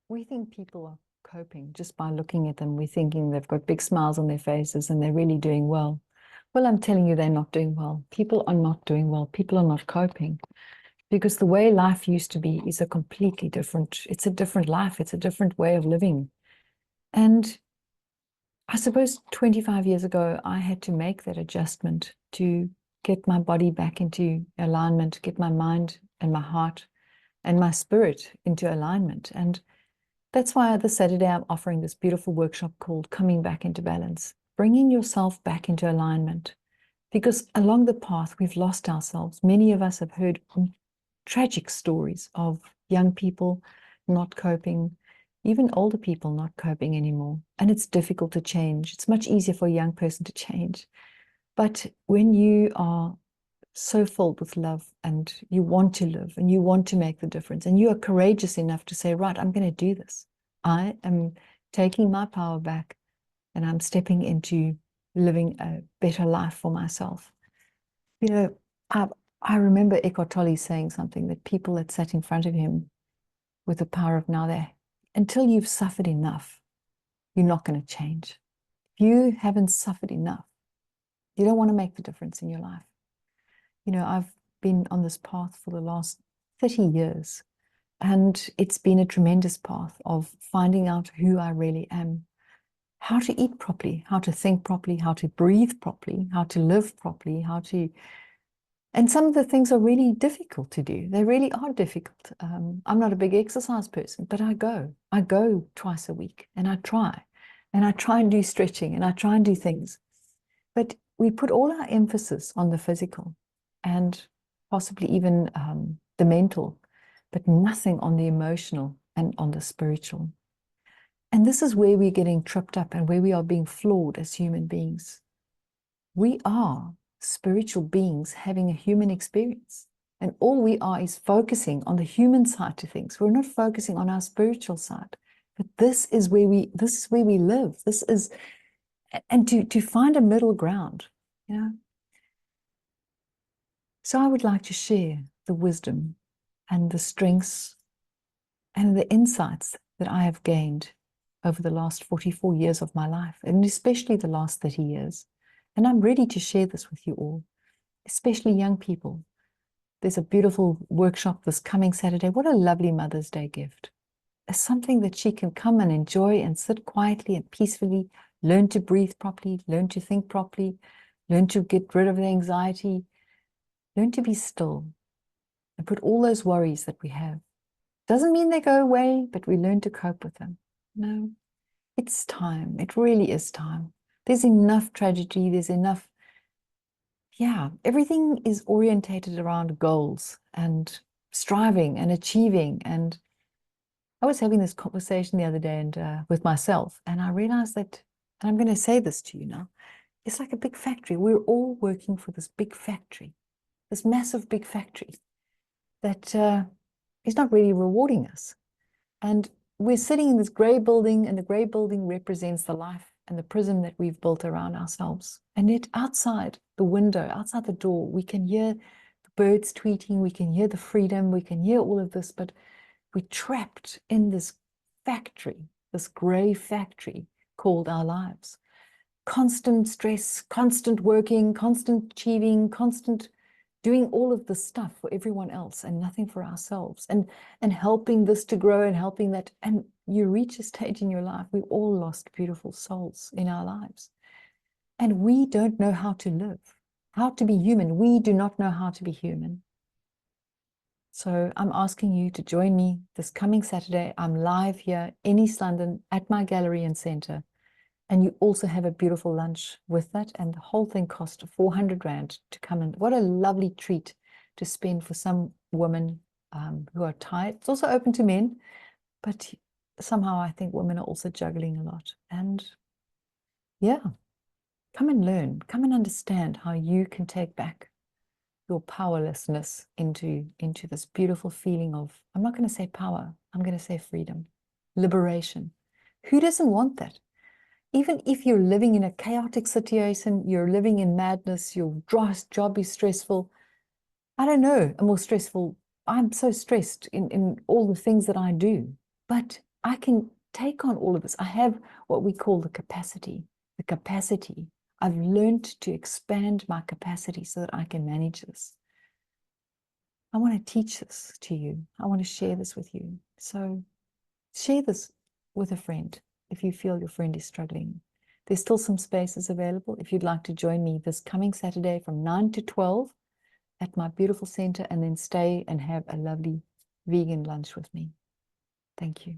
we think people are coping just by looking at them. We're thinking they've got big smiles on their faces and they're really doing well. Well, I'm telling you, they're not doing well. People are not doing well. People are not coping because the way life used to be is a completely different, it's a different life. It's a different way of living. And I suppose 25 years ago, I had to make that adjustment to get my body back into alignment, get my mind and my heart and my spirit into alignment. And that's why this Saturday I'm offering this beautiful workshop called Coming Back into Balance, bringing yourself back into alignment. Because along the path, we've lost ourselves. Many of us have heard tragic stories of young people not coping, even older people not coping anymore. And it's difficult to change. It's much easier for a young person to change. But when you are so filled with love and you want to live and you want to make the difference and you are courageous enough to say, right, I'm going to do this. I am taking my power back and I'm stepping into living a better life for myself. You know, I remember Eckhart Tolle saying something that people that sat in front of him with the power of now there, until you've suffered enough, you're not going to change. If you haven't suffered enough, you don't want to make the difference in your life. You know, I've been on this path for the last 30 years, and it's been a tremendous path of finding out who I really am, how to eat properly, how to think properly, how to breathe properly, how to live properly, and some of the things are really difficult to do. They really are difficult. I'm not a big exercise person, but I go twice a week and I try and do stretching and I try and do things. But we put all our emphasis on the physical and possibly even the mental, but nothing on the emotional and on the spiritual. And this is where we're getting tripped up and where we are being flawed as human beings. We are spiritual beings having a human experience. And all we are is focusing on the human side to things. We're not focusing on our spiritual side. But this is where we live. This is, and to find a middle ground, you know. So I would like to share the wisdom and the strengths and the insights that I have gained over the last 44 years of my life, and especially the last 30 years. And I'm ready to share this with you all, especially young people. There's a beautiful workshop this coming Saturday. What a lovely Mother's Day gift. It's something that she can come and enjoy and sit quietly and peacefully, learn to breathe properly, learn to think properly, learn to get rid of the anxiety, learn to be still and put all those worries that we have. Doesn't mean they go away, but we learn to cope with them. No, it's time. It really is time. There's enough tragedy. There's enough. Yeah, everything is orientated around goals and striving and achieving. And I was having this conversation the other day and with myself, and I realized that, and I'm going to say this to you now, it's like a big factory. We're all working for this big factory, this massive big factory that is not really rewarding us. And we're sitting in this gray building, and the gray building represents the life and the prison that we've built around ourselves. And yet outside the window, outside the door, we can hear the birds tweeting, we can hear the freedom, we can hear all of this, but we're trapped in this factory, this gray factory called our lives. Constant stress, constant working, constant achieving, constant doing all of the stuff for everyone else and nothing for ourselves, and helping this to grow and helping that. And you reach a stage in your life, we all lost beautiful souls in our lives. And we don't know how to live, how to be human. We do not know how to be human. So I'm asking you to join me this coming Saturday. I'm live here in East London at my gallery and center. And you also have a beautiful lunch with that. And the whole thing cost 400 Rand to come in. What a lovely treat to spend for some women who are tired. It's also open to men, but somehow I think women are also juggling a lot. And yeah, come and learn, come and understand how you can take back your powerlessness into this beautiful feeling of, I'm not going to say power, I'm going to say freedom, liberation. Who doesn't want that? Even if you're living in a chaotic situation, you're living in madness, your job is stressful. I don't know, a more stressful, I'm so stressed in all the things that I do. But I can take on all of this. I have what we call the capacity. The capacity. I've learned to expand my capacity so that I can manage this. I want to teach this to you. I want to share this with you. So share this with a friend if you feel your friend is struggling. There's still some spaces available if you'd like to join me this coming Saturday from 9 to 12 at my beautiful center, and then stay and have a lovely vegan lunch with me. Thank you.